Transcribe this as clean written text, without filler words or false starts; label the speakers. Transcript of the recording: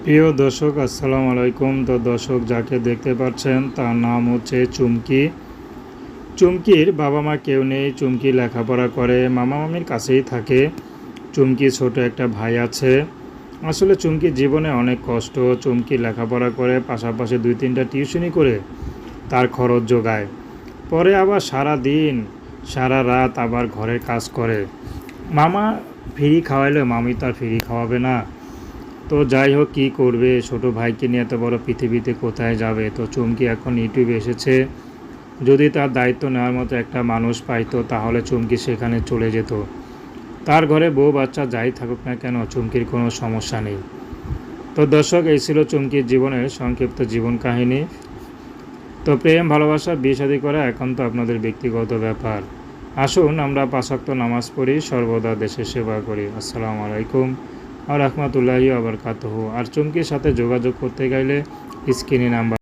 Speaker 1: প্রিয় দর্শক আসসালামু আলাইকুম। তো দর্শক যাকে দেখতে পাচ্ছেন তার নাম হচ্ছে চুমকি। চুমকির বাবা মা কেউ নেই। চুমকি লেখাপড়া করে মামা মামির কাছেই থাকে। চুমকি ছোট একটা ভাই আছে। আসলে চুমকির জীবনে অনেক কষ্ট। চুমকি লেখাপড়া করে পাশাপাশি 2-3টা টিউশনি করে তার খরচ জোগায়। পরে আবার সারা দিন সারা রাত আবার ঘরের কাজ করে। মামা ফ্রি খাওয়াইলে মামি তো আর ফ্রি খাওয়াবে না। তো যাই হোক, কী করবে, ছোট ভাইকে নিয়ে এত বড় পৃথিবীতে কোথায় যাবে। তো চুমকি এখন ইউটিউবে এসেছে। যদি তার দায়িত্ব নেওয়ার মতো একটা মানুষ পাইতো তাহলে চুমকি সেখানে চলে যেত। তার ঘরে বউ বাচ্চা যাই থাকুক না কেন, চুমকির কোনো সমস্যা নেই। তো দর্শক, এই ছিল চুমকির জীবনের সংক্ষিপ্ত জীবন কাহিনী। তো প্রেম ভালোবাসা বিয়ে শাদী করা এখন তো আপনাদের ব্যক্তিগত ব্যাপার। আসুন আমরা 5 ওয়াক্ত নামাজ পড়ি, সর্বদা দেশের সেবা করি। আসসালামু আলাইকুম আর রাহমাতুল্লাহি ওয়া বারাকাতুহু। আর চুমকির সাথে যোগাযোগ করতে গেলে স্ক্রিনে নাম্বার